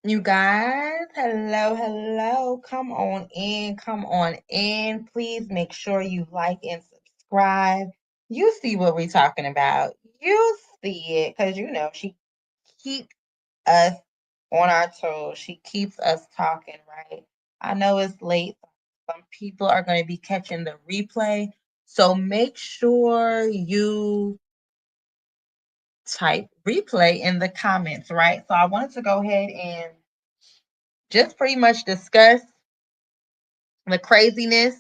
You guys, hello, hello. Come on in, come on in. Please make sure you like and subscribe. You see what we're talking about. You see it because she keeps us on our toes. She keeps us talking, right? I know it's late. Some people are going to be catching the replay. So make sure you type replay in the comments, right? So I wanted to go ahead and just pretty much discuss the craziness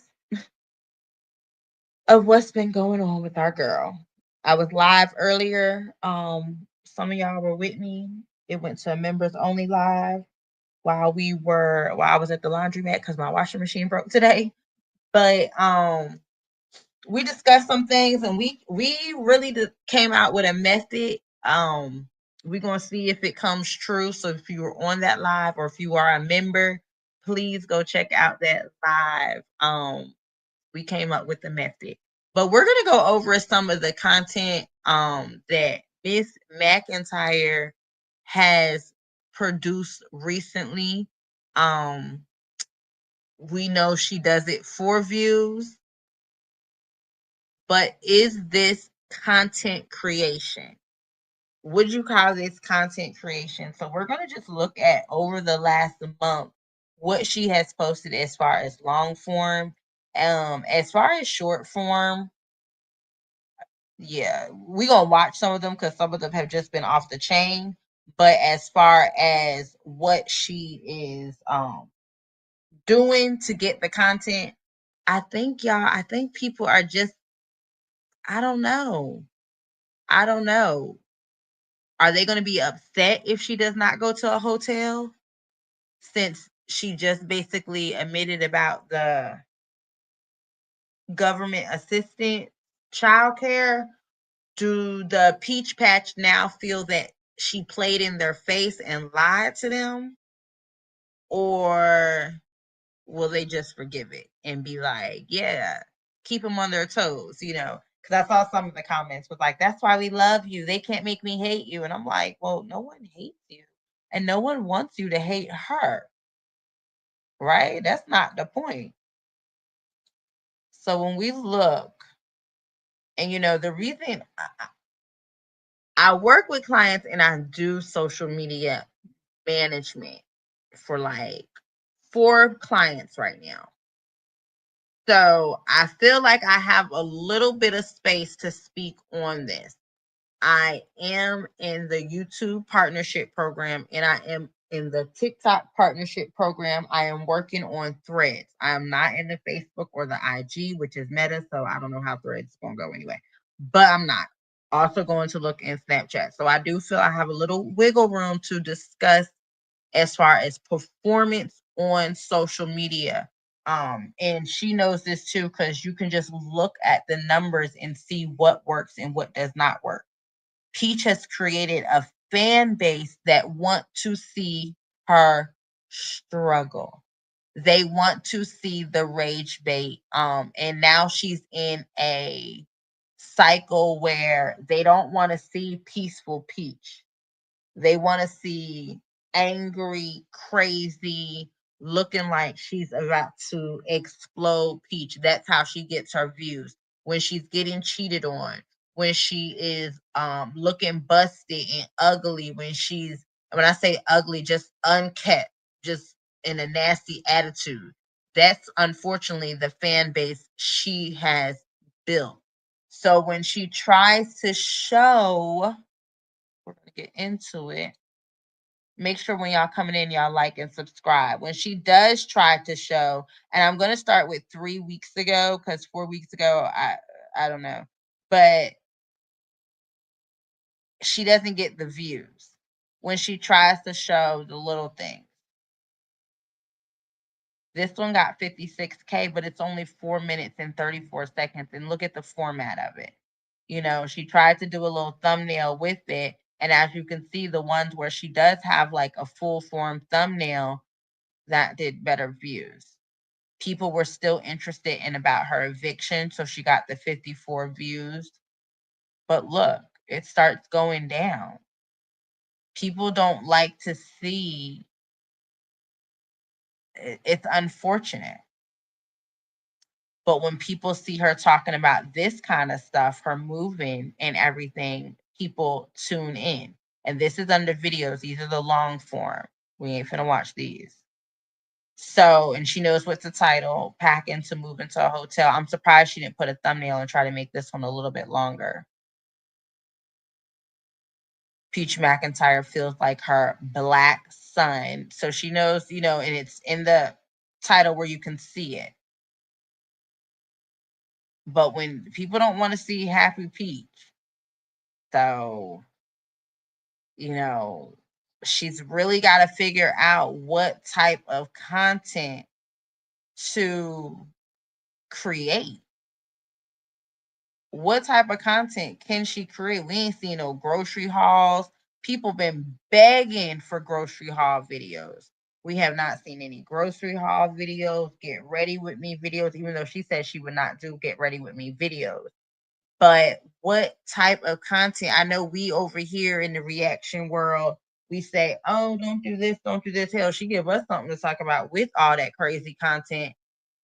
of what's been going on with our girl. I was live earlier. Some of y'all were with me. It went to a members only live while I was at the laundromat because my washing machine broke today. But we discussed some things and we really came out with a method. We're gonna see if it comes true. So if you were on that live or if you are a member, please go check out that live. We came up with the method. But we're gonna go over some of the content that Miss McIntyre has produced recently. Um, we know she does it for views, but is this content creation? Would you call this content creation? So we're gonna just look at over the last month what she has posted as far as long form. As far as short form, yeah, we gonna watch some of them because some of them have just been off the chain. But as far as what she is doing to get the content, I think people are just, I don't know. I don't know. Are they gonna be upset if she does not go to a hotel since she just basically admitted about the government assistance childcare? Do the Peach Patch now feel that she played in their face and lied to them? Or will they just forgive it and be like, yeah, keep them on their toes, Because I saw some of the comments was like, that's why we love you. They can't make me hate you. And I'm like, well, no one hates you. And no one wants you to hate her, right? That's not the point. So when we look, and the reason I work with clients and I do social media management for like 4 clients right now. So I feel like I have a little bit of space to speak on this. I am in the YouTube partnership program and I am in the TikTok partnership program. I am working on Threads. I am not in the Facebook or the IG, which is Meta, so I don't know how Threads is going to go anyway. But I'm not. Also going to look in Snapchat. So I do feel I have a little wiggle room to discuss as far as performance on social media. And she knows this too, because you can just look at the numbers and see what works and what does not work. Peach has created a fan base that want to see her struggle. They want to see the rage bait. And now she's in a cycle where they don't want to see peaceful Peach. They want to see angry, crazy, looking like she's about to explode Peach. That's how she gets her views. When she's getting cheated on, when she is looking busted and ugly, when I say ugly, just unkept, just in a nasty attitude. That's unfortunately the fan base she has built. So when she tries to show, we're going to get into it. Make sure when y'all coming in, y'all like and subscribe. When she does try to show, and I'm going to start with 3 weeks ago because 4 weeks ago, I don't know, but she doesn't get the views when she tries to show the little things. This one got 56K, but it's only 4 minutes and 34 seconds. And look at the format of it. She tried to do a little thumbnail with it. And as you can see, the ones where she does have like a full form thumbnail, that did better views. People were still interested in about her eviction, so she got the 54 views. But look, it starts going down. People don't like to see it's unfortunate. But when people see her talking about this kind of stuff, her moving and everything, people tune in. And this is under videos. These are the long form. We ain't finna watch these. So, and she knows what's the title, packing to move into a hotel. I'm surprised she didn't put a thumbnail and try to make this one a little bit longer. Peach McIntyre feels like her black son. So she knows, and it's in the title where you can see it. But when people don't want to see Happy Peach, so, she's really got to figure out what type of content to create. What type of content can she create? We ain't seen no grocery hauls. People been begging for grocery haul videos. We have not seen any grocery haul videos, get ready with me videos, even though she said she would not do get ready with me videos. But what type of content? I know we over here in the reaction world, we say, oh, don't do this, don't do this. Hell, she give us something to talk about with all that crazy content.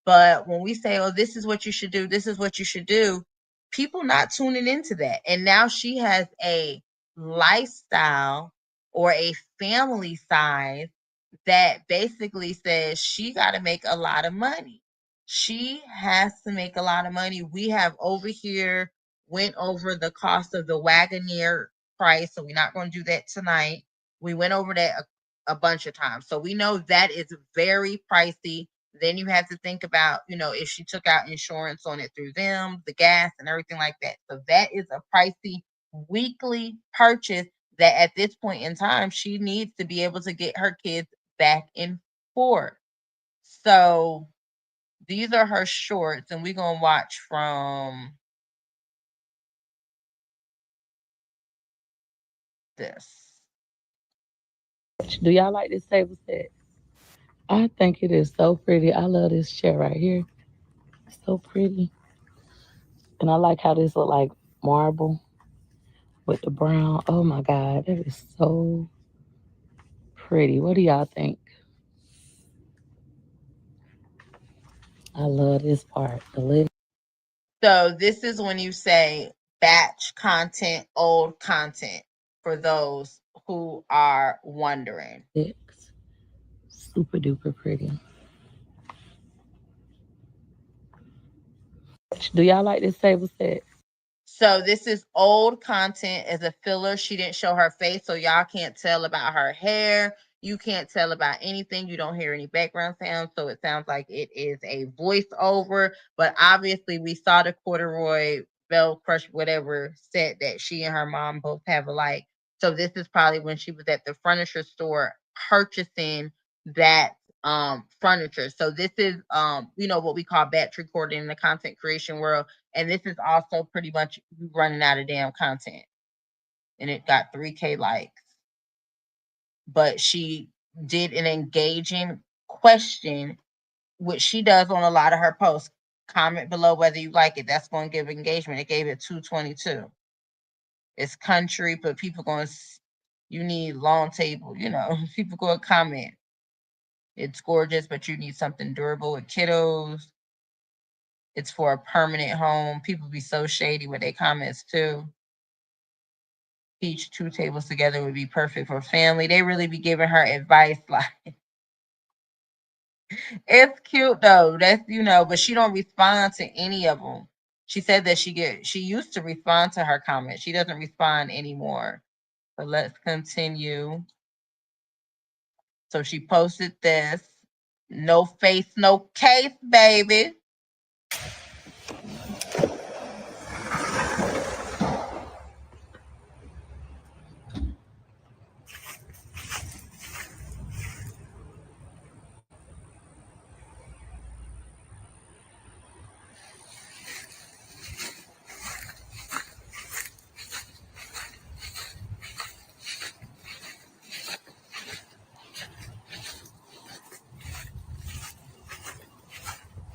But when we say, oh, this is what you should do, this is what you should do, people not tuning into that. And now she has a lifestyle or a family size that basically says she got to make a lot of money. She has to make a lot of money. We have over here went over the cost of the Wagoneer price, so we're not going to do that tonight. We went over that a bunch of times. So we know that is very pricey. Then you have to think about, if she took out insurance on it through them, the gas and everything like that. So that is a pricey weekly purchase that at this point in time, she needs to be able to get her kids back and forth. So these are her shorts, and we're going to watch from this. Do y'all like this table set? I think it is so pretty. I love this chair right here. It's so pretty. And I like how this look like marble with the brown. Oh my God, that is so pretty. What do y'all think? I love this part. The lid. So this is when you say batch content, old content, for those who are wondering. Super duper pretty. Do y'all like this table set? So this is old content as a filler. She didn't show her face, so y'all can't tell about her hair. You can't tell about anything. You don't hear any background sounds, so it sounds like it is a voiceover. But obviously, we saw the corduroy bell crush, whatever set that she and her mom both have alike. So this is probably when she was at the furniture store purchasing that furniture. So this is what we call batch recording in the content creation world. And this is also pretty much running out of damn content. And it got 3K likes. But she did an engaging question, which she does on a lot of her posts. Comment below whether you like it. That's going to give engagement. It gave it 222. It's country, but people going to, you need long table, people going to comment. It's gorgeous, but you need something durable with kiddos. It's for a permanent home. People be so shady with their comments too. Each 2 tables together would be perfect for family. They really be giving her advice like it's cute though. That's but she don't respond to any of them. She said that she used to respond to her comments. She doesn't respond anymore. So let's continue. So she posted this. No face, no case, baby.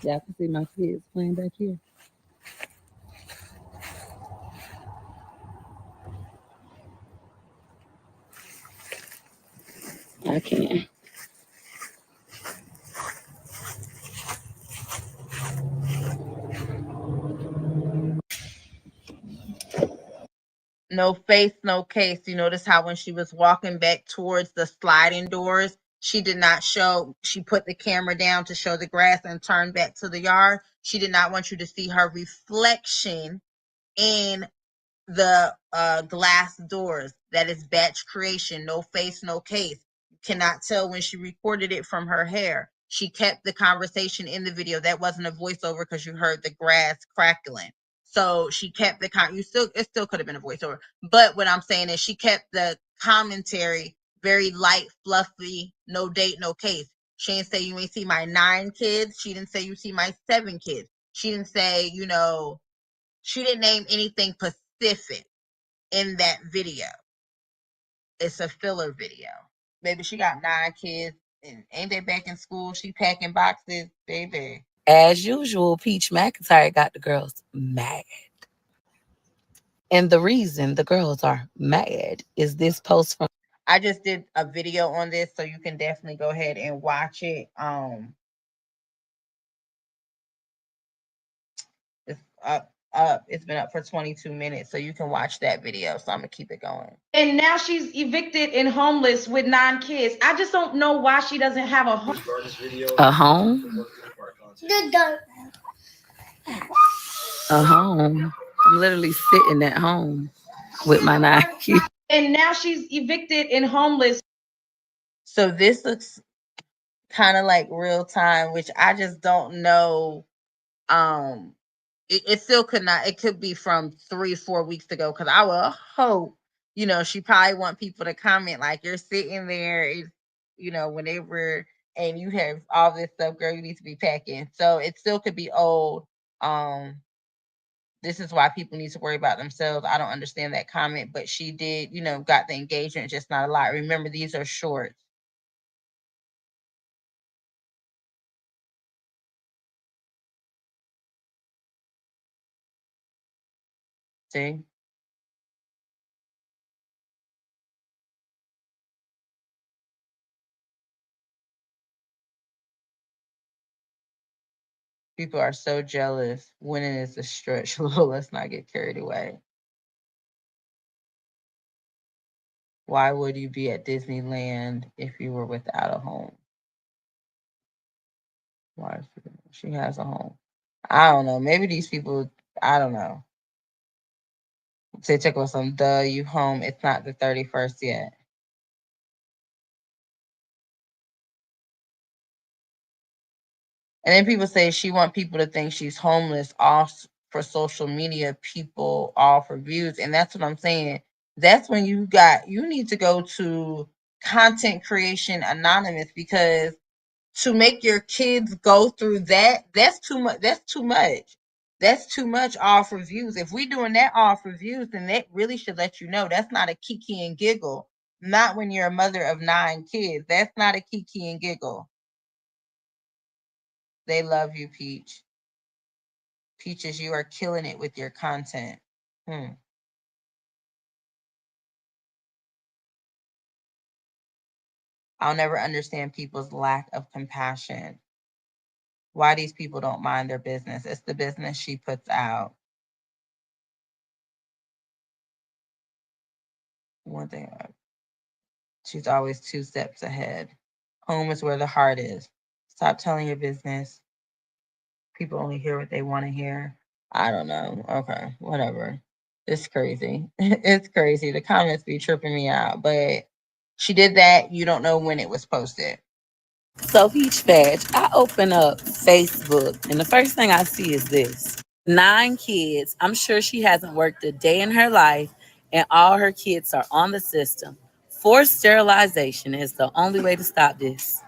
Y'all can see my kids playing back here. I can. No face, no case. You notice how when she was walking back towards the sliding doors, she did not show, she put the camera down to show the grass and turned back to the yard. She did not want you to see her reflection in the glass doors. That is batch creation. No face, no case. You cannot tell when she recorded it from her hair. She kept the conversation in the video. That wasn't a voiceover because you heard the grass crackling. So she kept the it still could have been a voiceover. But what I'm saying is she kept the commentary very light, fluffy, no date, no case. She didn't say you ain't see my 9 kids. She didn't say you see my 7 kids. She didn't say, she didn't name anything specific in that video. It's a filler video. Baby, she got 9 kids and ain't they back in school? She packing boxes, baby. As usual, Peach McIntyre got the girls mad. And the reason the girls are mad is this post from... I just did a video on this, so you can definitely go ahead and watch it. It's up. It's been up for 22 minutes, so you can watch that video. So I'm gonna keep it going. And now she's evicted and homeless with 9 kids. I just don't know why she doesn't have a home. A home? A home. I'm literally sitting at home with my 9 kids. And now she's evicted and homeless. So this looks kind of like real time, which I just don't know. It still could not. It could be from 3-4 weeks ago, because I will hope, she probably want people to comment like, you're sitting there, whenever, and you have all this stuff, girl, you need to be packing. So it still could be old. This is why people need to worry about themselves. I don't understand that comment, but she did, got the engagement, just not a lot. Remember, these are shorts. See? People are so jealous. Winning is a stretch. Let's not get carried away. Why would you be at Disneyland if you were without a home? Why she has a home? I don't know. Maybe these people, I don't know. Say check with some you home. It's not the 31st yet. And then people say she want people to think she's homeless, all for social media, people all for views. And that's what I'm saying. That's when you need to go to Content Creation Anonymous, because to make your kids go through that's too much. That's too much. That's too much all for views. If we're doing that all for views, then that really should let you know that's not a kiki and giggle. Not when you're a mother of 9 kids. That's not a kiki and giggle. They love you, Peach. Peaches, you are killing it with your content. I'll never understand people's lack of compassion. Why these people don't mind their business. It's the business she puts out. One thing, she's always 2 steps ahead. Home is where the heart is. Stop telling your business. People only hear what they want to hear. I don't know. Okay, whatever. It's crazy. It's crazy. The comments be tripping me out. But she did that. You don't know when it was posted. So Peach Badge, I open up Facebook and the first thing I see is this. 9 kids. I'm sure she hasn't worked a day in her life and all her kids are on the system. Forced sterilization is the only way to stop this.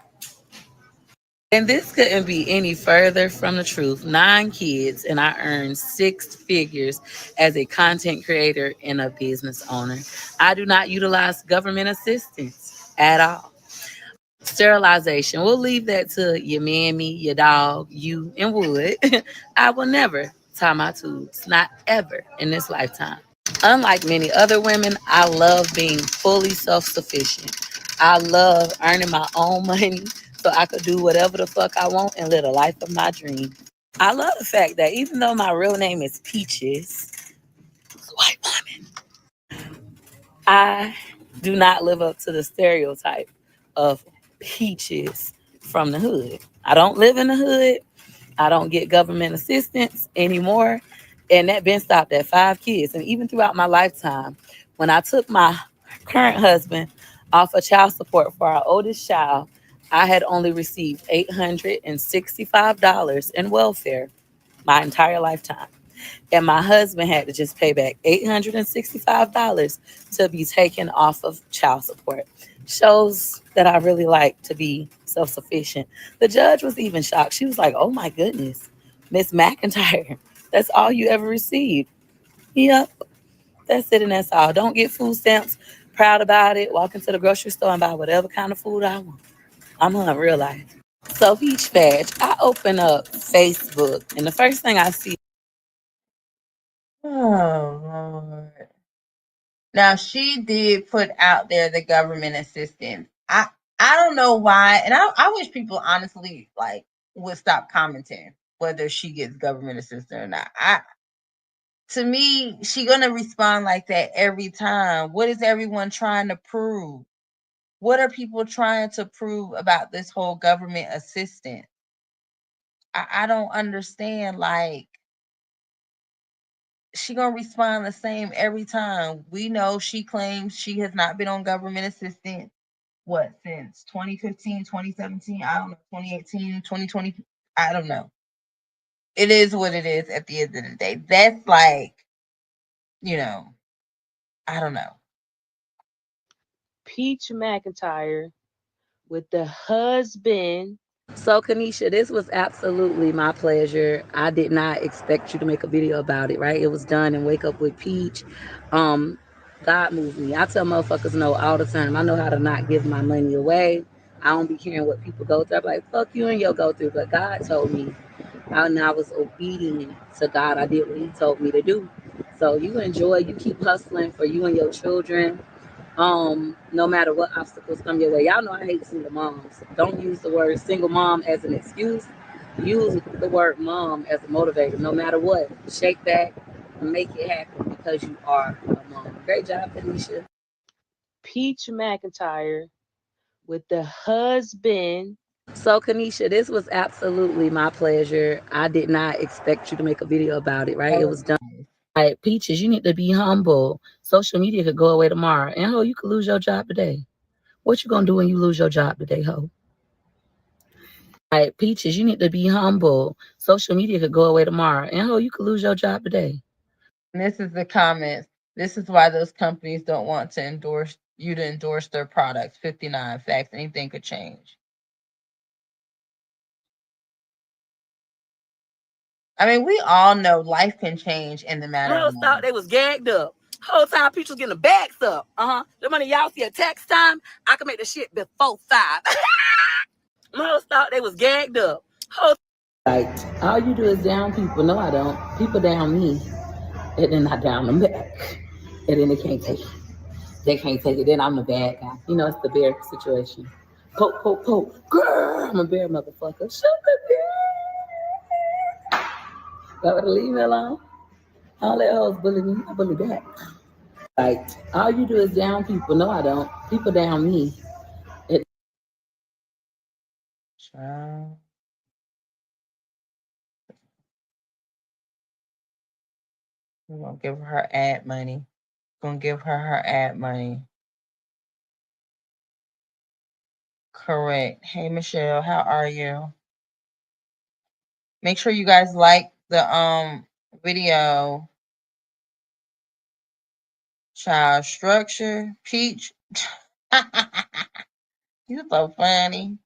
And this couldn't be any further from the truth. 9 kids, and I earned 6 figures as a content creator and a business owner. I do not utilize government assistance at all. Sterilization, we'll leave that to your mammy, your dog, you, and Wood. I will never tie my tubes, not ever in this lifetime. Unlike many other women, I love being fully self-sufficient. I love earning my own money so I could do whatever the fuck I want and live a life of my dream. I love the fact that even though my real name is Peaches, white woman, I do not live up to the stereotype of peaches from the hood. I don't live in the hood. I don't get government assistance anymore. And that been stopped at 5 kids. And even throughout my lifetime, when I took my current husband off of child support for our oldest child, I had only received $865 in welfare my entire lifetime. And my husband had to just pay back $865 to be taken off of child support. Shows that I really like to be self sufficient. The judge was even shocked. She was like, "Oh my goodness, Miss McIntyre, that's all you ever received." Yep, that's it and that's all. Don't get food stamps. Proud about it. Walk into the grocery store and buy whatever kind of food I want. I'm on real life. So Peach Badge, I open up Facebook and the first thing I see. Oh Lord. Now she did put out there the government assistance. I don't know why, and I wish people honestly like would stop commenting whether she gets government assistance or not. To me, she gonna respond like that every time. What is everyone trying to prove? What are people trying to prove about this whole government assistance? I don't understand. Like, she gonna respond the same every time. We know she claims she has not been on government assistance, what, since 2015, 2017, I don't know, 2018, 2020, I don't know. It is what it is at the end of the day. That's like, you know, I don't know. Peach McIntyre with the husband. So, Kanisha, this was absolutely my pleasure. I did not expect you to make a video about it, right? It was done in Wake Up with Peach. Um, God moved me. I tell motherfuckers no all the time. I know how to not give my money away. I don't be caring what people go through. I'm like, fuck you and your go through. But God told me, and I was obedient to God. I did what He told me to do. So you enjoy, you keep hustling for you and your children. No matter what obstacles come your way. Y'all know I hate single moms. Don't use the word single mom as an excuse. Use the word mom as a motivator. No matter what, shake back and make it happen because you are a mom. Great job, Tanisha. Peach McIntyre with the husband. So, Kanisha, this was absolutely my pleasure. I did not expect you to make a video about it, right? That It was was done. nice. Like, Peaches, you need to be humble. Social media could go away tomorrow. And, ho, you could lose your job today. What you gonna do when you lose your job today, ho? Like, Peaches, you need to be humble. Social media could go away tomorrow. And, ho, you could lose your job today. And this is the comments. This is why those companies don't want to endorse their products. 59 facts. Anything could change. I mean, we all know life can change in the matter of Hoes thought they moments. was gagged up. Whole time Peach was getting the bags up. The money y'all see at tax time, I can make the shit before 5. Hoes thought they was gagged up. Hoes like, all you do is down people. No, I don't. People down me, and then I down them back. And then they can't take it. They can't take it. Then I'm the bad guy. You know, it's the bear situation. Poke, poke, poke. Girl, I'm a bear motherfucker. Shut the bear. Gotta leave me alone. I don't let hoes bully me. I bully back. Like, all you do is down people. No, I don't. People down me. It, Child. We're gonna give her ad money. Gonna give her ad money. Correct. Hey Michelle, how are you? Make sure you guys like the video. Child structure. Peach. You're so funny.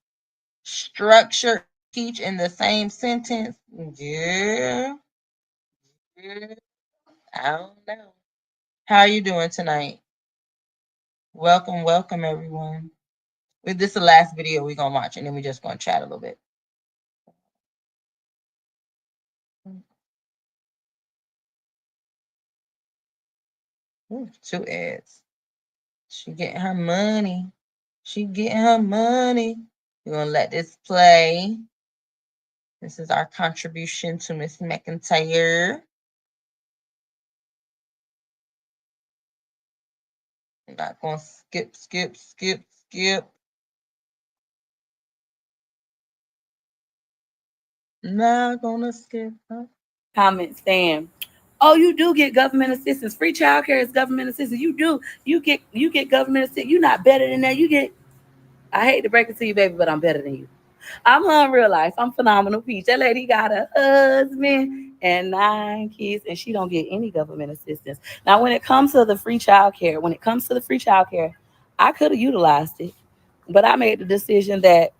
Structure teach in the same sentence. Yeah. Yeah. I don't know. How are you doing tonight? Welcome, welcome everyone. This is the last video we're gonna watch, and then we're just gonna chat a little bit. Ooh, 2 ads. She getting her money. She getting her money. We're gonna let this play. This is our contribution to Miss McIntyre. I'm not gonna skip. Not gonna skip. Comment saying, "Oh, you do get government assistance. Free childcare is government assistance. You get government assistance. You're not better than that. You get. I hate to break it to you, baby, but I'm better than you. I'm her in real life. I'm phenomenal peach. That lady got a husband and 9 kids, and she don't get any government assistance. Now, when it comes to the free childcare, I could have utilized it, but I made the decision that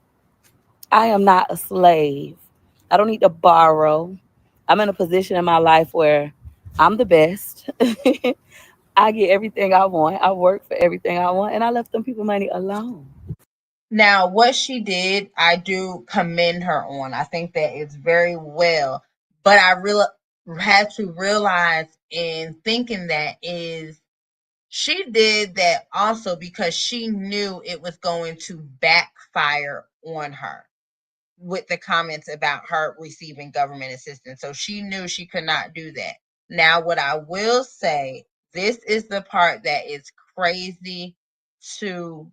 I am not a slave. I don't need to borrow. I'm in a position in my life where I'm the best. I get everything I want. I work for everything I want, and I left them people money alone. Now, what she did, I do commend her on. I think that it's very well. But I really had to realize in thinking that is she did that also because she knew it was going to backfire on her with the comments about her receiving government assistance. So she knew she could not do that. Now, what I will say, this is the part that is crazy to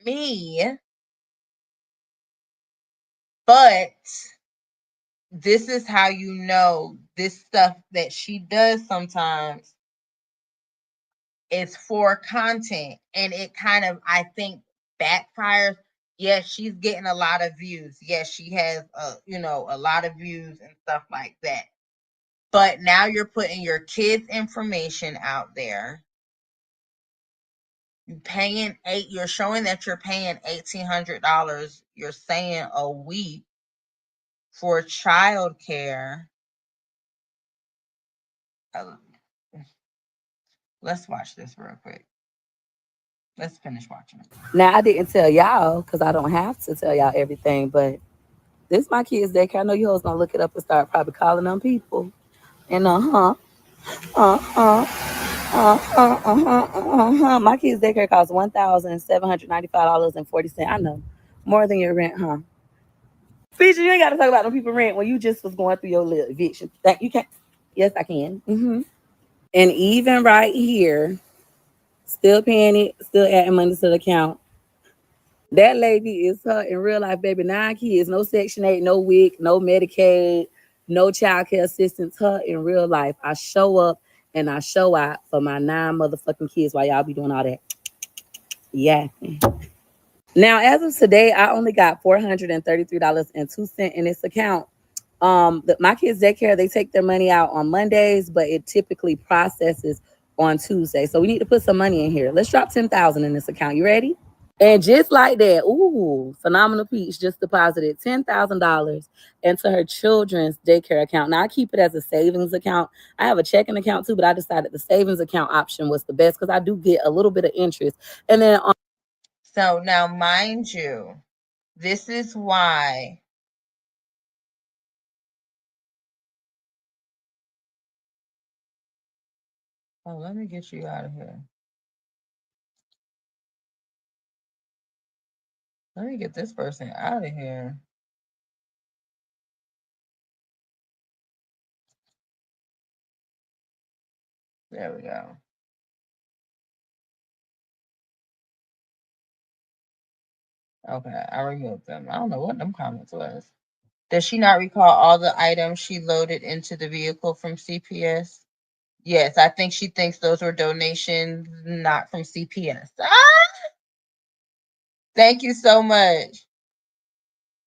me, but this is how you know this stuff that she does sometimes is for content, and it kind of, I think, backfires. Yes, she's getting a lot of views. Yes, she has a lot of views and stuff like that. But now you're putting your kids' information out there. You're showing that you're paying $1,800, you're saying a week for childcare. Let's watch this real quick. Let's finish watching it. Now, I didn't tell y'all because I don't have to tell y'all everything, but this my kids' daycare. I know you hoes gonna look it up and start probably calling them people. And my kids' daycare costs $1,795.40. I know, more than your rent, huh? Feature, you ain't got to talk about them people rent when you just was going through your little eviction. That you can't. Yes, I can. And even right here, still paying it, still adding money to the account. That lady is her in real life, baby. 9 kids, no Section 8, no WIC, no Medicaid, no child care assistance. Her in real life. I show up and I show out for my 9 motherfucking kids while y'all be doing all that. Yeah. Now, as of today, I only got $433.02 in this account. My kids' daycare, they take their money out on Mondays, but it typically processes on Tuesday. So we need to put some money in here. Let's drop 10,000 in this account. You ready? And just like that, phenomenal peach just deposited $10,000 into her children's daycare account. Now I keep it as a savings account. I have a checking account too, but I decided the savings account option was the best because I do get a little bit of interest. And then so now, mind you, this is why let me get you out of here. Let me get this person out of here. There we go. Okay, I removed them. I don't know what them comments was. Does she not recall all the items she loaded into the vehicle from CPS? Yes, I think she thinks those were donations, not from CPS. Thank you so much.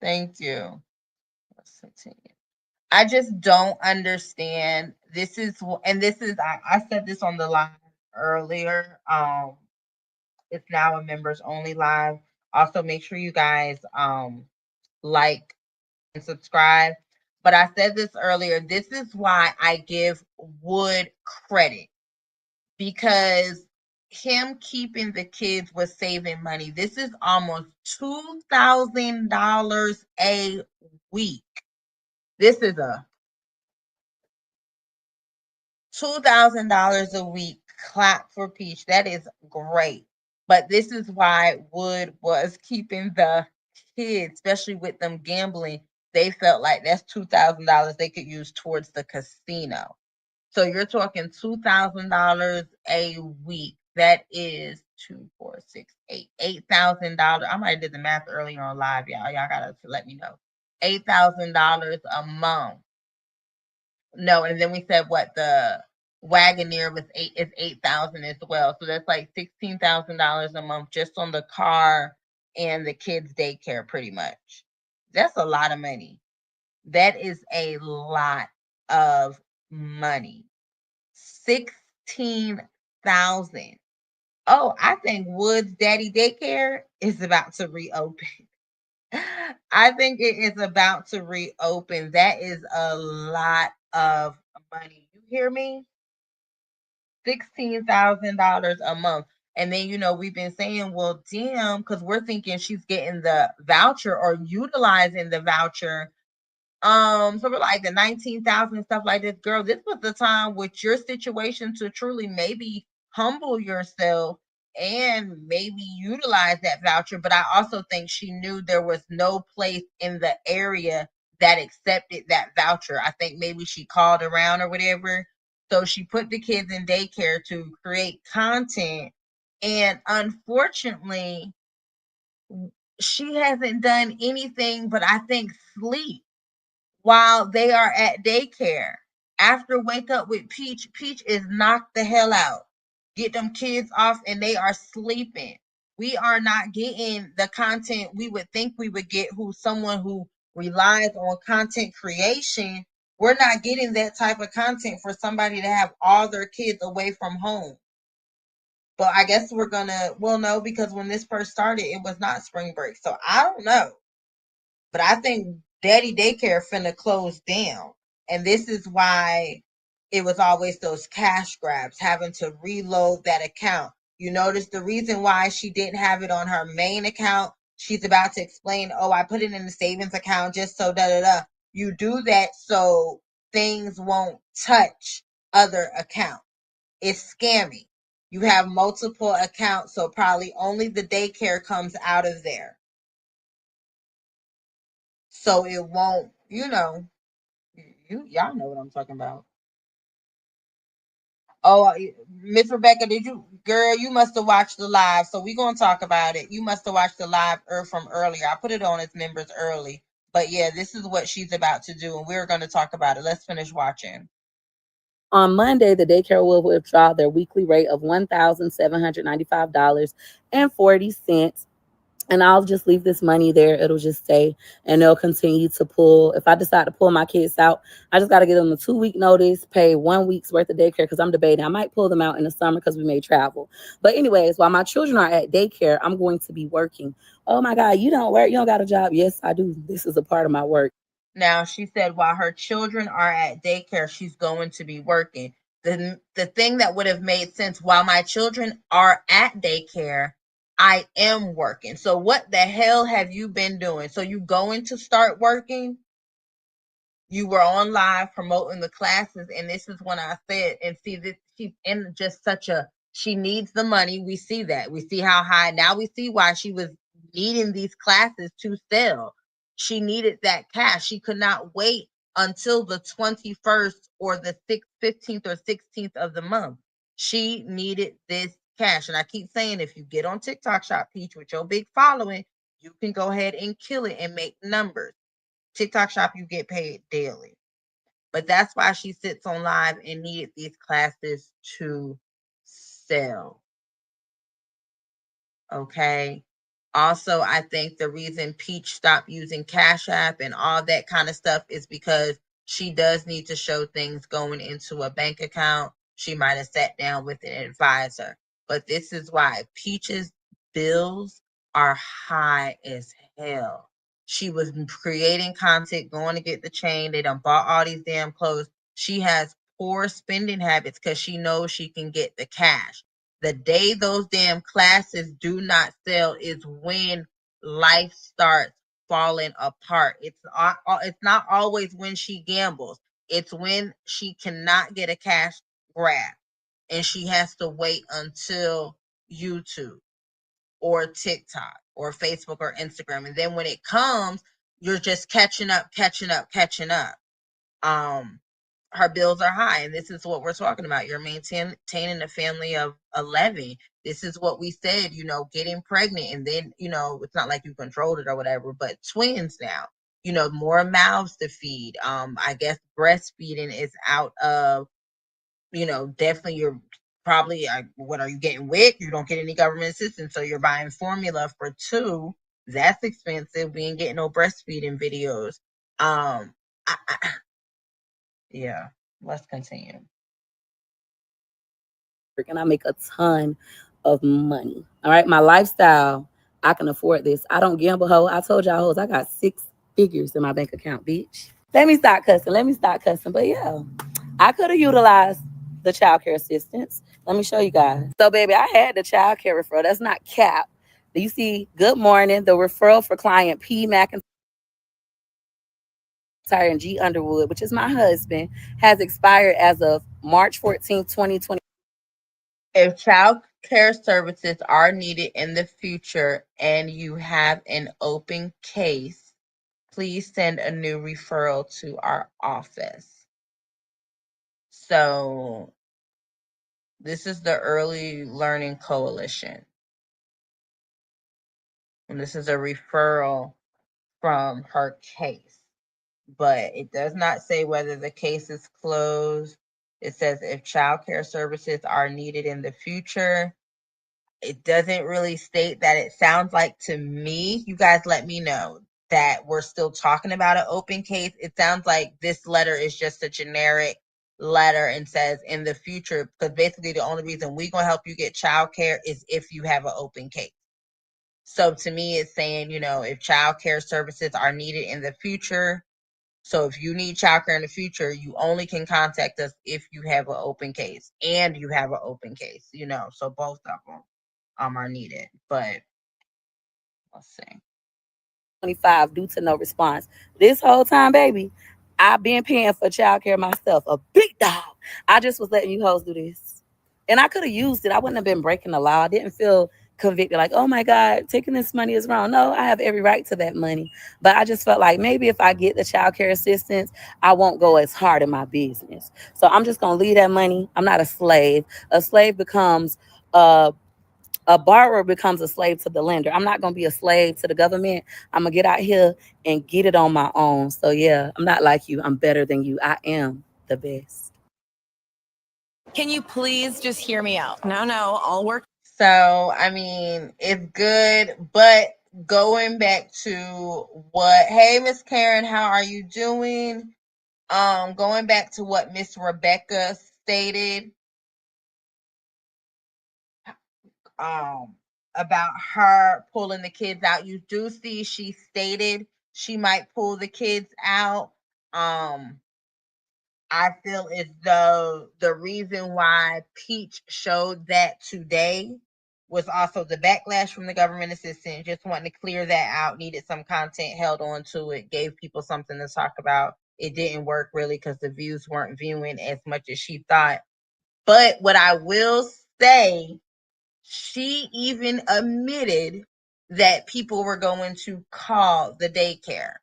Thank you. Let's continue. I just don't understand. This is, I said this on the live earlier. It's now a members only live. Also, make sure you guys like and subscribe. But I said this earlier. This is why I give Wood credit, because him keeping the kids was saving money. This is almost $2,000 a week. This is a $2,000 a week. Clap for Peach. That is great. But this is why Wood was keeping the kids, especially with them gambling. They felt like that's $2,000 they could use towards the casino. So you're talking $2,000 a week That is 2, 4, 6, 8, $8,000. I might have did the math earlier on live, y'all. Y'all gotta let me know. $8,000 a month. No, and then we said what the Wagoneer was 8,000 as well. So that's like $16,000 a month just on the car and the kids' daycare, pretty much. That's a lot of money. That is a lot of money. 16,000. Oh, I think Wood's Daddy Daycare is about to reopen. I think it is about to reopen. That is a lot of money. You hear me? $16,000 a month. And then, we've been saying, well, damn, because we're thinking she's getting the voucher or utilizing the voucher. So we're like the 19,000 stuff like this. Girl, this was the time with your situation to truly maybe humble yourself and maybe utilize that voucher. But I also think she knew there was no place in the area that accepted that voucher. I think maybe she called around or whatever. So she put the kids in daycare to create content. And unfortunately, she hasn't done anything but I think sleep while they are at daycare. After Wake Up with Peach, Peach is knocked the hell out. Get them kids off and they are sleeping. We are not getting the content we would think we would get someone who relies on content creation. We're not getting that type of content for somebody to have all their kids away from home. But I guess we'll know because when this first started, it was not spring break. So I don't know. But I think Daddy Daycare finna close down. And this is why it was always those cash grabs, having to reload that account. You notice the reason why she didn't have it on her main account. She's about to explain, I put it in the savings account just so da-da-da. You do that so things won't touch other accounts. It's scammy. You have multiple accounts, so probably only the daycare comes out of there. So it won't, y'all know what I'm talking about. Oh, Miss Rebecca, girl, you must have watched the live. So we're going to talk about it. You must have watched the live from earlier. I put it on as members early. But yeah, this is what she's about to do. And we're going to talk about it. Let's finish watching. On Monday, the daycare will withdraw their weekly rate of $1,795.40. And I'll just leave this money there. It'll just stay and they'll continue to pull. If I decide to pull my kids out, I just got to give them a 2-week notice, pay 1 week's worth of daycare because I'm debating. I might pull them out in the summer because we may travel. But anyways, while my children are at daycare, I'm going to be working. Oh my God, you don't work? You don't got a job? Yes, I do. This is a part of my work. Now, she said while her children are at daycare, she's going to be working. The thing that would have made sense, while my children are at daycare, I am working. So what the hell have you been doing? So you going to start working? You were on live promoting the classes, and this is when I said, and see this, she's in just she needs the money. We see that. We see how high. Now we see why she was needing these classes to sell. She needed that cash. She could not wait until the 21st or the 15th or 16th of the month. She needed this cash. And I keep saying, if you get on TikTok Shop, Peach, with your big following, you can go ahead and kill it and make numbers. TikTok Shop, you get paid daily. But that's why she sits on live and needed these classes to sell. Okay. Also, I think the reason Peach stopped using Cash App and all that kind of stuff is because she does need to show things going into a bank account. She might have sat down with an advisor. But this is why Peach's bills are high as hell. She was creating content, going to get the chain. They done bought all these damn clothes. She has poor spending habits because she knows she can get the cash. The day those damn classes do not sell is when life starts falling apart. It's not always when she gambles. It's when she cannot get a cash grab and she has to wait until YouTube or TikTok or Facebook or Instagram. And then when it comes, you're just catching up. her bills are high, and this is what we're talking about. You're maintaining a family of 11. This is what we said, getting pregnant, and then, it's not like you controlled it or whatever, but twins now, more mouths to feed. I guess breastfeeding is out of, definitely you're probably, what are you getting WIC? You don't get any government assistance, so you're buying formula for 2. That's expensive. We ain't getting no breastfeeding videos. Yeah, let's continue. And I make a ton of money. All right, my lifestyle, I can afford this. I don't gamble, ho. I told y'all, hoes, I got 6 figures in my bank account, bitch. Let me stop cussing. But yeah, I could have utilized the child care assistance. Let me show you guys. So, baby, I had the child care referral. That's not cap. You see, good morning. The referral for client P. McIntyre and G. Underwood, which is my husband, has expired as of March 14th, 2020. If child care services are needed in the future and you have an open case, please send a new referral to our office. So this is the Early Learning Coalition. And this is a referral from her case. But it does not say whether the case is closed. It says if child care services are needed in the future. It doesn't really state that. It sounds like to me, you guys let me know, that we're still talking about an open case. It sounds like this letter is just a generic letter and says in the future, because basically the only reason we're going to help you get child care is if you have an open case. So to me, it's saying, if child care services are needed in the future. So if you need childcare in the future, you only can contact us if you have an open case and you have an open case, so both of them are needed. But let's see. 25 due to no response. This whole time, baby, I've been paying for childcare myself. A big dog. I just was letting you hoes do this. And I could have used it. I wouldn't have been breaking the law. I didn't feel convicted like, oh my God, taking this money is wrong. No, I have every right to that money. But I just felt like maybe if I get the childcare assistance, I won't go as hard in my business. So I'm just going to leave that money. I'm not a slave. A slave becomes a borrower becomes a slave to the lender. I'm not going to be a slave to the government. I'm going to get out here and get it on my own. So, yeah, I'm not like you. I'm better than you. I am the best. Can you please just hear me out? No, I'll work. So, I mean, it's good, but going back to hey, Miss Karen, how are you doing? Going back to what Miss Rebecca stated, about her pulling the kids out. You do see she stated she might pull the kids out. I feel as though the reason why Peach showed that today was also the backlash from the government assistant, just wanting to clear that out, needed some content, held on to it, gave people something to talk about. It didn't work really because the views weren't viewing as much as she thought. But what I will say, she even admitted that people were going to call the daycare.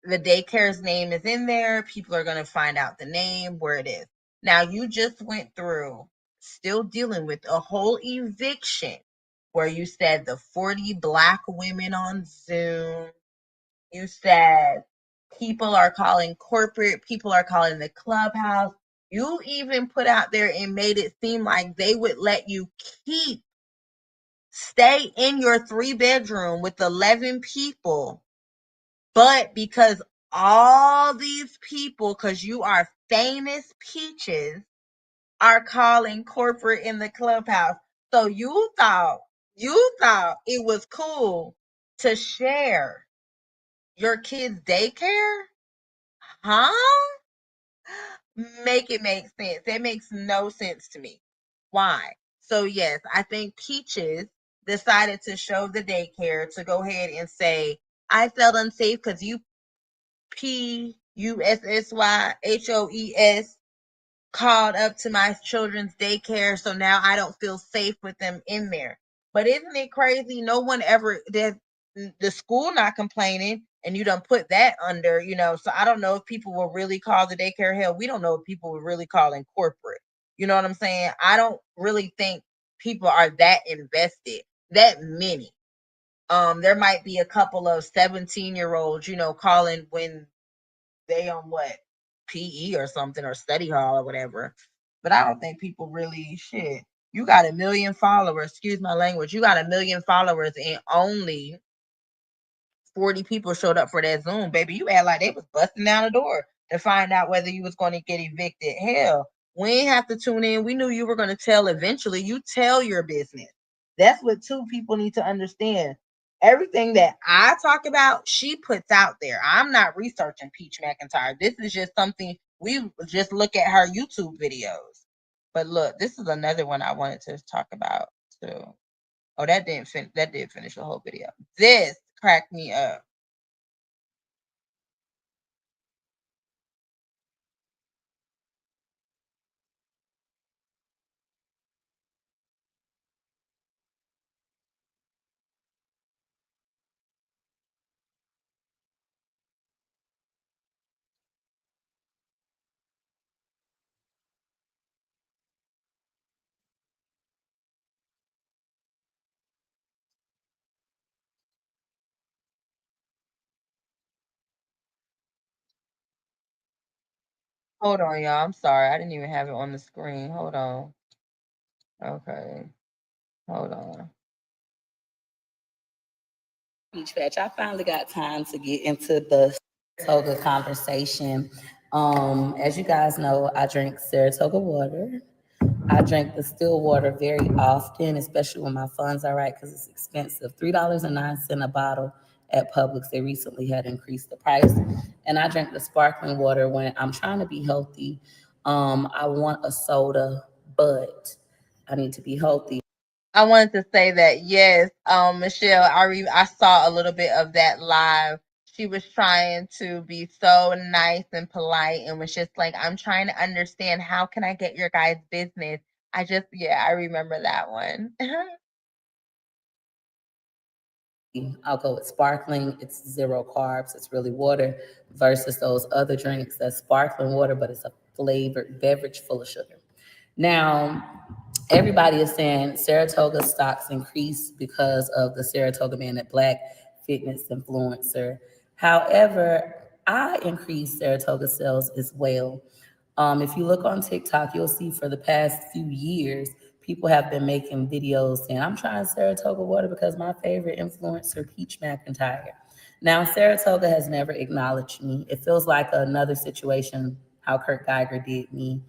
The daycare's name is in there. People are going to find out the name, where it is. Now, you just went through, still dealing with a whole eviction where you said the 40 Black women on Zoom. You said people are calling corporate, people are calling the clubhouse. You even put out there and made it seem like they would let you stay in your 3-bedroom with 11 people. But because all these people, because you are famous peaches, are calling corporate in the clubhouse. So you thought it was cool to share your kids' daycare? Huh? Make it make sense. That makes no sense to me. Why? So yes, I think Peaches decided to show the daycare to go ahead and say, I felt unsafe because you PUSSYHOES called up to my children's daycare, so now I don't feel safe with them in there. But isn't it crazy? No one ever, the school not complaining. and you done put that under, you know. So I don't know if people will really call the daycare hell. We don't know if people will really call in corporate. You know what I'm saying? I don't really think people are that invested, that many. There might be a couple of 17-year-olds, you know, calling when they on what, PE or something, or study hall or whatever. But I don't think people really, shit. You got 1 million followers, excuse my language. You got 1 million followers and only 40 people showed up for that Zoom, baby. You act like they was busting down the door to find out whether you was going to get evicted. Hell, we ain't have to tune in. We knew you were going to tell eventually. You tell your business. That's what two people need to understand. Everything that I talk about, she puts out there. I'm not researching Peach McIntyre. This is just something we just look at her YouTube videos. But look, this is another one I wanted to talk about too. Oh, that did finish the whole video. This cracked me up. Hold on, y'all. I'm sorry. I didn't even have it on the screen. Hold on. Okay. Hold on. Peach Patch, I finally got time to get into the Saratoga conversation. As you guys know, I drink Saratoga water. I drink the still water very often, especially when my funds are right, because it's expensive. $3.09 a bottle at Publix. They recently had increased the price. And I drink the sparkling water when I'm trying to be healthy. I want a soda, but I need to be healthy. I wanted to say that, yes, Michelle, I saw a little bit of that live. She was trying to be so nice and polite and was just like, I'm trying to understand, how can I get your guys' business? I remember that one. I'll go with sparkling. It's 0 carbs. It's really water versus those other drinks that's sparkling water, but it's a flavored beverage full of sugar. Now, everybody is saying Saratoga stocks increased because of the Saratoga Man, that Black fitness influencer. However, I increased Saratoga sales as well. If you look on TikTok, you'll see for the past few years, people have been making videos saying, I'm trying Saratoga water because my favorite influencer, Peach McIntyre. Now, Saratoga has never acknowledged me. It feels like another situation, how Kurt Geiger did me,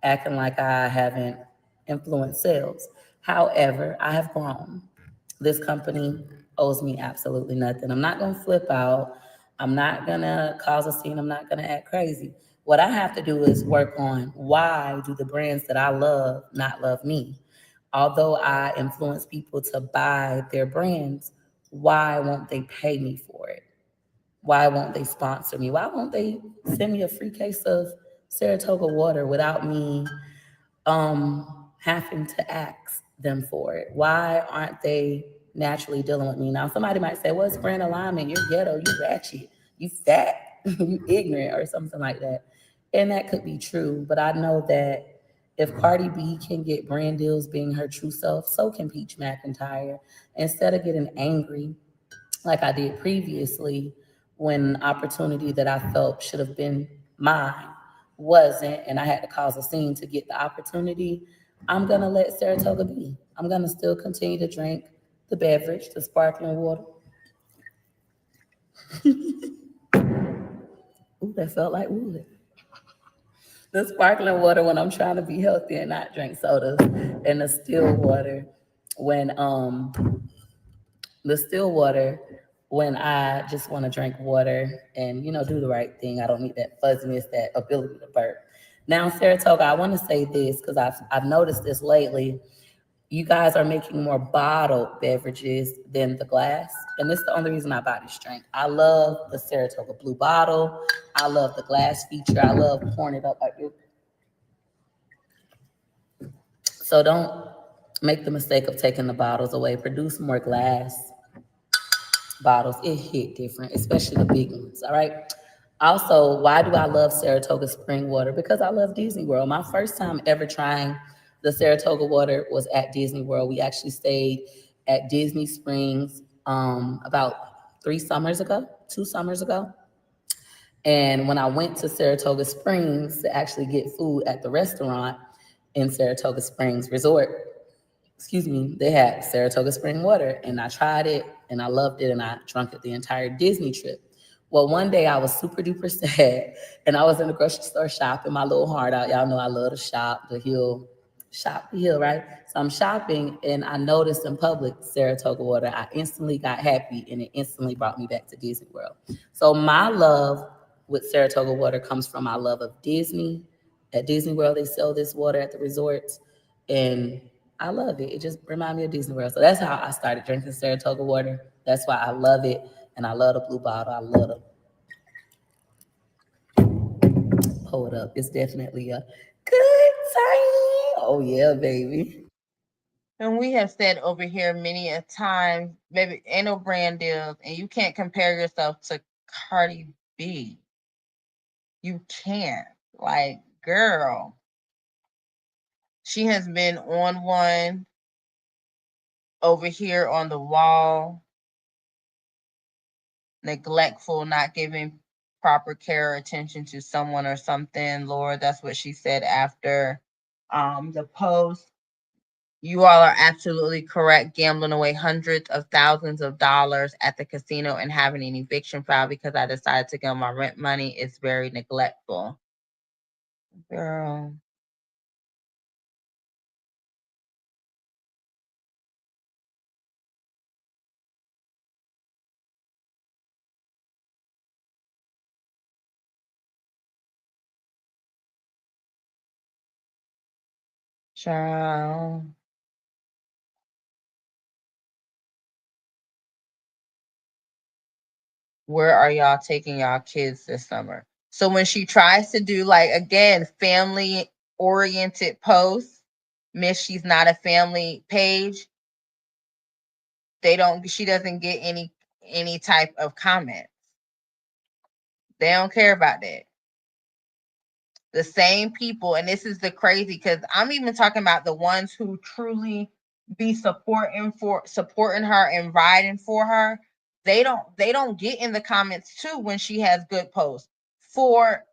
acting like I haven't influenced sales. However, I have grown. This company owes me absolutely nothing. I'm not going to flip out. I'm not going to cause a scene. I'm not going to act crazy. What I have to do is work on, why do the brands that I love not love me? Although I influence people to buy their brands, why won't they pay me for it? Why won't they sponsor me? Why won't they send me a free case of Saratoga water without me having to ask them for it? Why aren't they naturally dealing with me? Now, somebody might say, well, it's brand alignment. You're ghetto, you ratchet, you fat, you ignorant, or something like that. And that could be true, but I know that if Cardi B can get brand deals being her true self, so can Peach McIntyre. Instead of getting angry like I did previously, when opportunity that I felt should have been mine wasn't, and I had to cause a scene to get the opportunity, I'm going to let Saratoga be. I'm going to still continue to drink the beverage, the sparkling water. Ooh, that felt like wood. The sparkling water when I'm trying to be healthy and not drink sodas, and the still water when I just want to drink water and, do the right thing. I don't need that fuzziness, that ability to burp. Now, Saratoga, I want to say this because I've noticed this lately. You guys are making more bottled beverages than the glass. And this is the only reason I buy this drink. I love the Saratoga blue bottle. I love the glass feature. I love pouring it up like this. So don't make the mistake of taking the bottles away. Produce more glass. bottles, it hit different, especially the big ones. All right. Also, why do I love Saratoga spring water? Because I love Disney World. My first time ever trying the Saratoga water was at Disney World. We actually stayed at Disney Springs about 3 summers ago, 2 summers ago. And when I went to Saratoga Springs to actually get food at the restaurant in Saratoga Springs Resort, excuse me, they had Saratoga spring water, and I tried it and I loved it, and I drank it the entire Disney trip. Well, one day I was super duper sad, and I was in the grocery store shopping my little heart out. Y'all know I love to shop, shop the hill, right? So I'm shopping, and I noticed in public Saratoga water. I instantly got happy, and it instantly brought me back to Disney World. So my love with Saratoga water comes from my love of Disney. At Disney World, they sell this water at the resorts, and I love it. It just reminds me of Disney World. So that's how I started drinking Saratoga water. That's why I love it, and I love the blue bottle. I love to pull it up. It's definitely a good time. Oh yeah, baby. And we have said over here many a time, maybe ain't no brand deals, and you can't compare yourself to Cardi B. You can't. Like, girl, she has been on one over here on the wall, neglectful, not giving proper care or attention to someone or something. Lord, that's what she said after the post. You all are absolutely correct. Gambling away hundreds of thousands of dollars at the casino and having an eviction file because I decided to get my rent money is very neglectful. Girl. Child. Where are y'all taking y'all kids this summer? So when she tries to do, like, again, family oriented posts, Miss She's Not a Family page, she doesn't get any type of comments. They don't care about that. The same people, and this is the crazy, because I'm even talking about the ones who truly be supporting her and riding for her. They don't get in the comments too when she has good posts. Four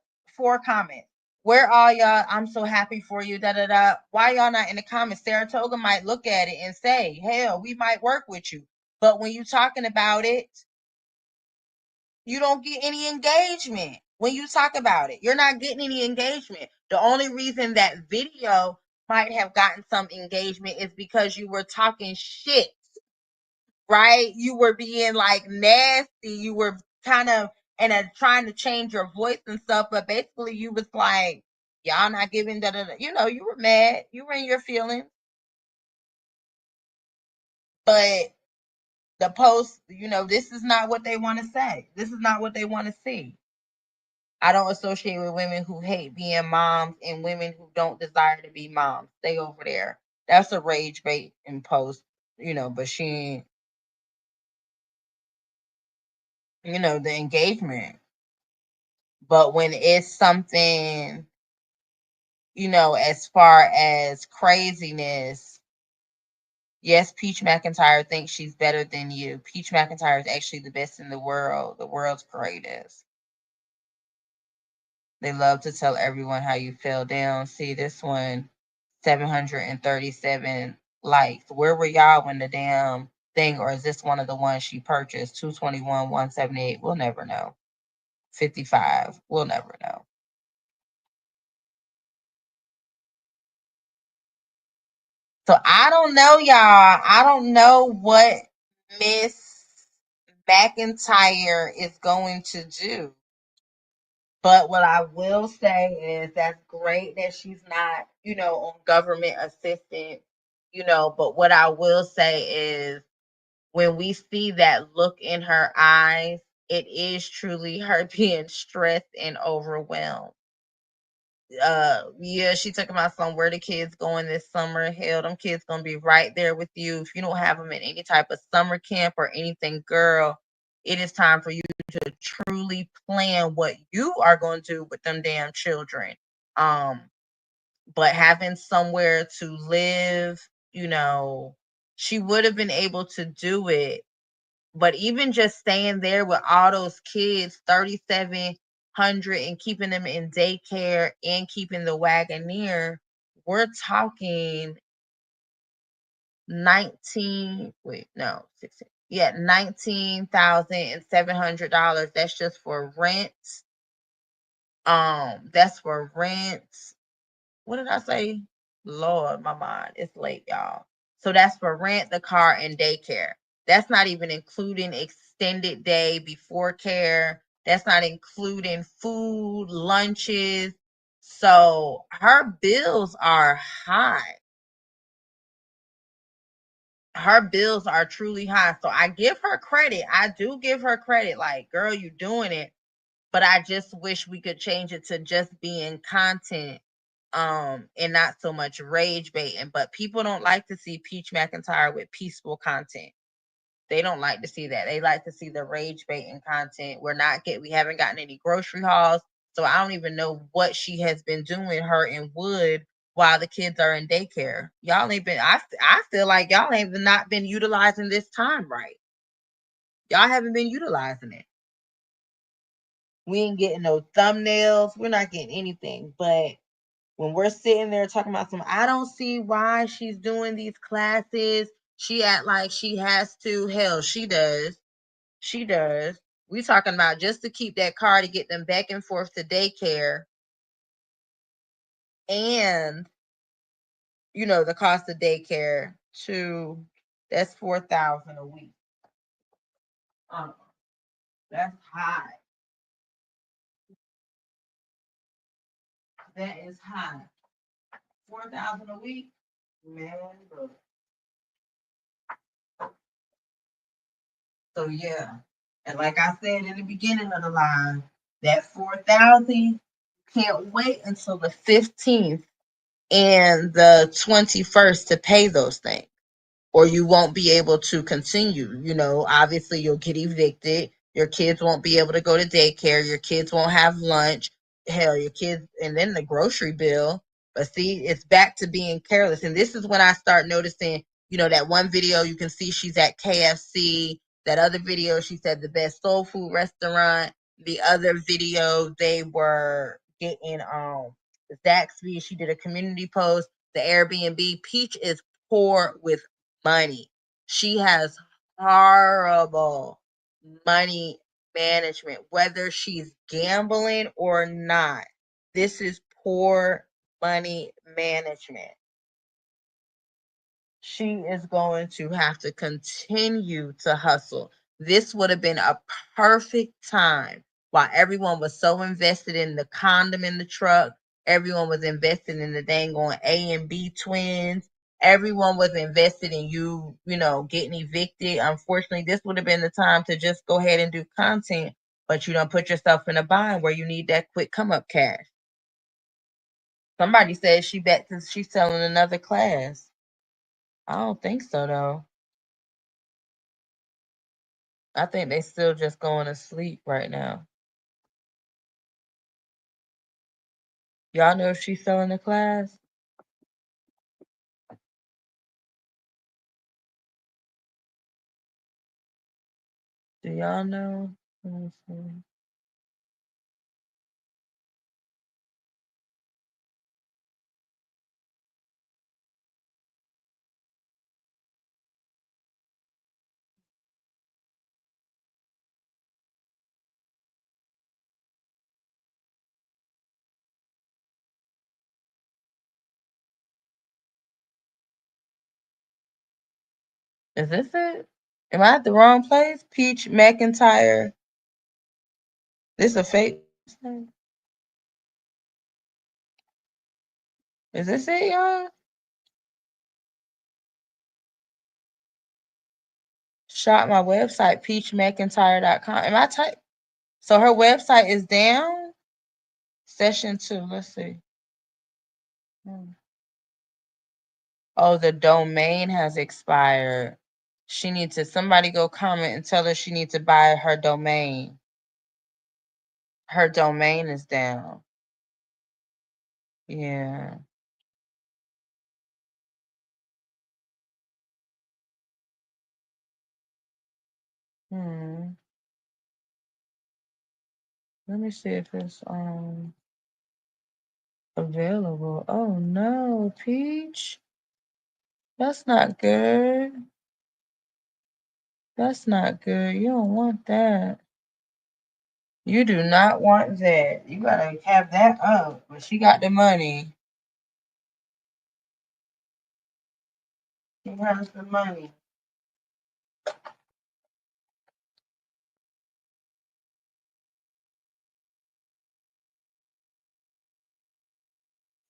comments. Where are y'all? I'm so happy for you. Da da da. Why y'all not in the comments? Saratoga might look at it and say, "Hell, we might work with you." But when you talking about it, you don't get any engagement. When you talk about it, you're not getting any engagement. The only reason that video might have gotten some engagement is because you were talking shit, right? You were being like nasty. You were kind of trying to change your voice and stuff, but basically you was like, y'all not giving da da da. You were mad. You were in your feelings. But the post, this is not what they want to say. This is not what they want to see. I don't associate with women who hate being moms and women who don't desire to be moms. Stay over there. That's a rage bait in post, but she, the engagement. But when it's something, as far as craziness, yes, Peach McIntyre thinks she's better than you. Peach McIntyre is actually the best in the world, the world's greatest. They love to tell everyone how you fell down. See, this one, 737 likes. Where were y'all when the damn thing, or is this one of the ones she purchased? 221, 178. We'll never know. 55. We'll never know. So I don't know, y'all. I don't know what Miss McIntyre is going to do. But what I will say is that's great that she's not, on government assistance, but what I will say is when we see that look in her eyes, it is truly her being stressed and overwhelmed. Yeah, she talking about where the kids going this summer. Hell, them kids gonna be right there with you. If you don't have them in any type of summer camp or anything, girl, it is time for you to truly plan what you are going to do with them damn children. But having somewhere to live, you know, she would have been able to do it. But even just staying there with all those kids, 3,700, and keeping them in daycare and keeping the Wagoneer, we're talking 19, wait, no, 16. Yeah, $19,700. That's just for rent. That's for rent. What did I say? Lord, my mind. It's late, y'all. So that's for rent, the car, and daycare. That's not even including extended day before care. That's not including food, lunches. So her bills are high. Her bills are truly high. So I give her credit. I do give her credit. Like, girl, you doing it. But I just wish we could change it to just being content, and not so much rage baiting. But people don't like to see Peach McIntyre with peaceful content. They don't like to see that. They like to see the rage baiting content. We haven't gotten any grocery hauls. So I don't even know what she has been doing, her and Wood, while the kids are in daycare. Y'all ain't been, I feel like y'all ain't not been utilizing this time right. Y'all haven't been utilizing it. We ain't getting no thumbnails. We're not getting anything. But when we're sitting there talking about I don't see why she's doing these classes. She act like she has to. Hell, she does. She does. We talking about just to keep that car to get them back and forth to daycare. And, you know, the cost of daycare too. That's $4,000 a week. That's high. That is high. $4,000 a week, man. Look. So yeah, and like I said in the beginning of the line, that 4,000 can't wait until the 15th and the 21st to pay those things, or you won't be able to continue. You know, obviously you'll get evicted. Your kids won't be able to go to daycare. Your kids won't have lunch. Hell, your kids, and then the grocery bill. But see, it's back to being careless. And this is when I start noticing, you know, that one video you can see she's at KFC. That other video, she said the best soul food restaurant. The other video, they were getting Zaxby. She did a community post. The Airbnb. Peach is poor with money. She has horrible money management, whether she's gambling or not. This is poor money management. She is going to have to continue to hustle. This would have been a perfect time while everyone was so invested in the condom in the truck. Everyone was invested in the dang on A and B twins. Everyone was invested in you know, getting evicted. Unfortunately, this would have been the time to just go ahead and do content, but you don't put yourself in a bind where you need that quick come up cash. Somebody said she's selling another class. I don't think so, though. I think they still just going to sleep right now. Y'all know if she's selling the class? Do y'all know? Let me see. Is this it? Am I at the wrong place? Peach McIntyre. This a fake name? Is this it, y'all? Shop my website, peachmcintyre.com. Am I type? So her website is down? Session 2. Let's see. Oh, the domain has expired. She needs to, somebody go comment and tell her she needs to buy her domain. Her domain is down. Yeah. Let me see if it's available. Oh no, Peach. That's not good. That's not good. You don't want that. You do not want that. You gotta have that up. But she got the money. She has the money.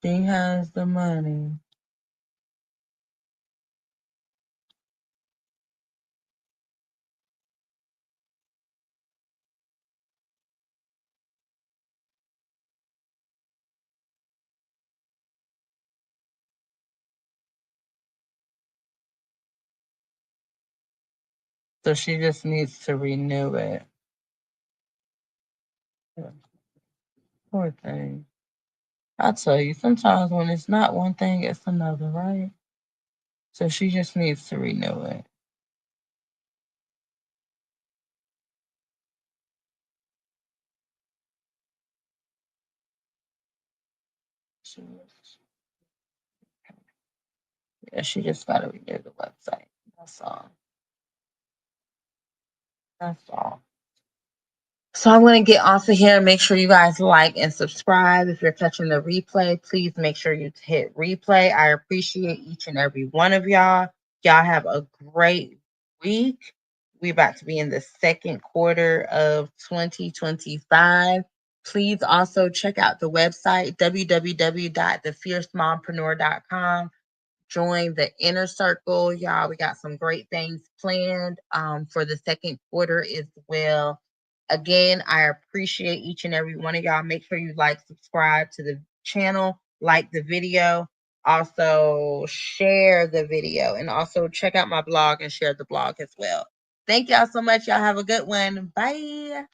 She has the money. So she just needs to renew it. Poor thing. I tell you, sometimes when it's not one thing, it's another, right? So she just needs to renew it. Yeah, she just gotta renew the website. That's all. That's all. So I'm going to get off of here. Make sure you guys like and subscribe. If you're catching the replay, please make sure you hit replay. I appreciate each and every one of y'all. Y'all have a great week. We're about to be in the second quarter of 2025. Please also check out the website, www.thefiercemompreneur.com. Join the inner circle, y'all. We got some great things planned for the second quarter as well. Again, I appreciate each and every one of y'all. Make sure you like, subscribe to the channel, like the video, also share the video, and also check out my blog and share the blog as well. Thank y'all so much. Y'all have a good one. Bye.